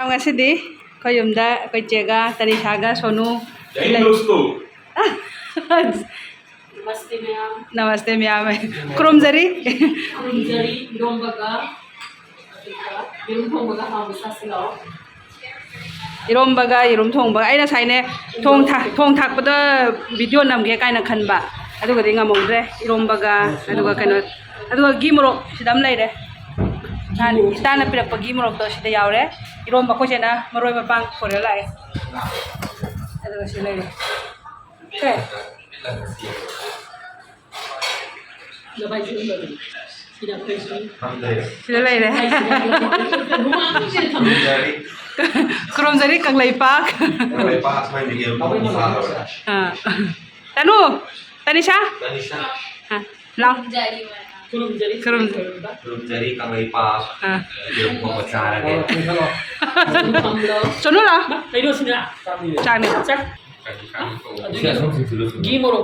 ngasidi ko yumda ko chega tani saga sonu नमस्ते ma'am खुरुमजरी इरोमबगा Irom थोंबगा आइना साइने थोंग थाकपद video नमगे काइना खनबा अदुगदि ngमौद्रे इरोमबगा अदुगा कनो अदुगा गी मोरक सिदम लैरे नान इताना पिरकप गी मोरक तो सिदा यावरे इरोमबा खोसेना मरोय मपांग खोरे लाए अदुगा सि लैरे के sila lay deh. Kurumjari Kanglai Park. Kanglai Park main di game. Tanu, Tanisha. Lang. Kurumjari Kanglai Park. Game pemecah lagi. Sono lah. Cang nih.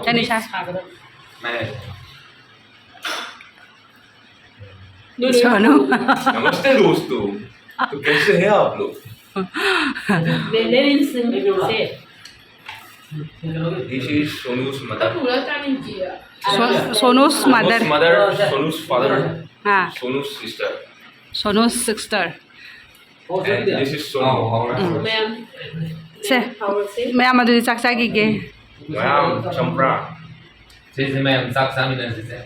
Tanisha. Sonu नमस्ते दोस्तों तो कैसे हैं आप लोग This is Sonu's mother. Sonu's mother. Sonu's father. हाँ. Sonu's sister. Sonu's sister. And this is Sonu. से मैं मधुरी चाचा की के Ma'am Champra. Sisi ma'am saksa mina sisi.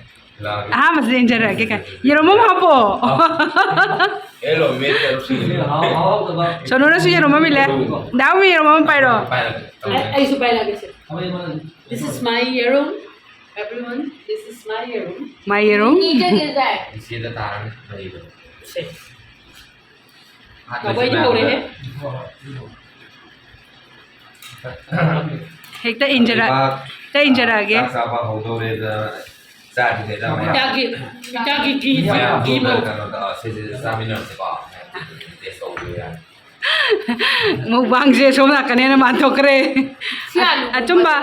हाँ मस्त डेंजर है क्या ये रोमो भापो Hello, mate. सोनू ने सुझे रोमो मिले दाव में रोमो में पायरो ऐसे पायला कैसे This is my room everyone this is my room my room Isi ada tahan lagi tu. apa aja हो रहे हैं एक तो इंजरा आगे Saksa apa hodo reza saat ini dah ma'am. Itagi gi mo Sisi samina sebab. This over ya. मुबांग से सोना कने ना मान तो करे अचुम्बा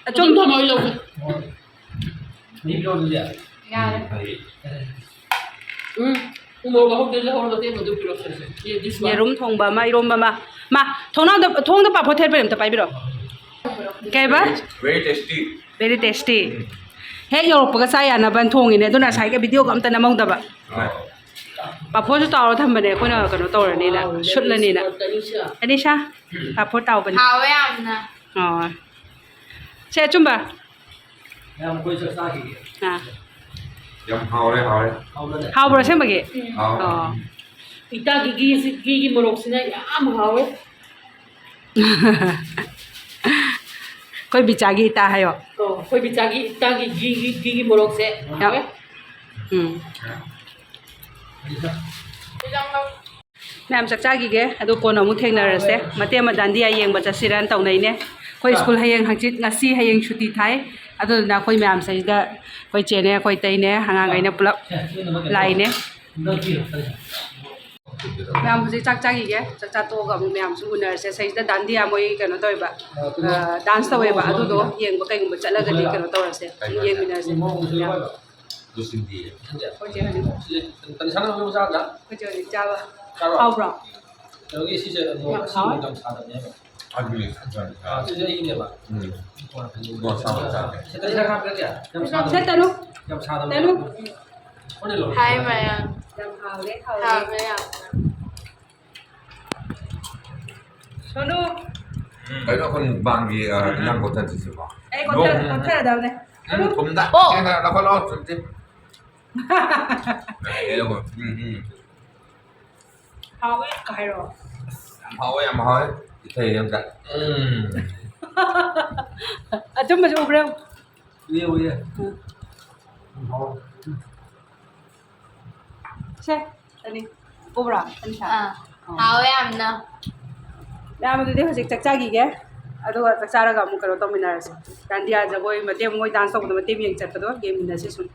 अचुम तो मैं लोग Ni belum dia. उमर बहुत देर हो रहा है मुझे प्रोसेस ये दिस ये रूम थोंबा मा इरोम मा थोंग द पापो थेर पे त पाइबिरो केबा Very tasty. very tasty हे योरपगा साया ना बन थोंगिने दुना साइ के वीडियो गम त नमौदबा पापो जो ताव थंबने कोना कनो तोरनी ना शुटलनी ना अनिशा पापो ताव बन हावे आमना oh से चुम्बा Yang kau saksa lagi. हां Yum, how are you? How bro सेमगे How? oh Itagi gi mo rok sina yam hawe कोई बिचागी ता है यो तो कोई भी itagi gi mo rok se hawe ma'am चचागी अदो कोन अमु थेंगनरसे मते म दांडिया येंग चसिरान तौनैने कोई स्कूल हयेंग हंचित ngasi हयेंग छुट्टी थाय अदोना कोई मैम सैदा कोई चेने कोई तैने हंगांगाइने पुलप लाइने मैम हुजी चचागी चचा तो गम मैम सु उनरसे सैदा दांडिया मोय कनो तोयबा डांस तवेबा अदुदो येंग कइगुम चलगदि कनो तोरसे येंग मिनरसे Tu sendiri. कोई जे हजि Tadi sana belum sadar. कोई जे जावा how bro Lagi sisa macam sadarnya. Ugly. Sisa ini apa? Gua sama sama. Tadi saya kan kerja. से तनु Jam sadar. तनु Mana lo? हाय माया जब हावले हावे आमना Sonu Kayo kon bangi yang kota sisi ba. ए कोठा दावने Kum da. Kena la ko lo tip. Hello ko. हावे Cairo How are you? How are you? Ito yung ka. अचम मजो उबरे Iya. से तनी उबरा तनिशा हावे आमना मैम अदुदि हजिक चकचागी गे अदुगा चकचारगा अमु करो तमिनारसे दांडिया जगोय मते मोय डांस तबदो मते बियंग चतदो गेम मिनसे सुन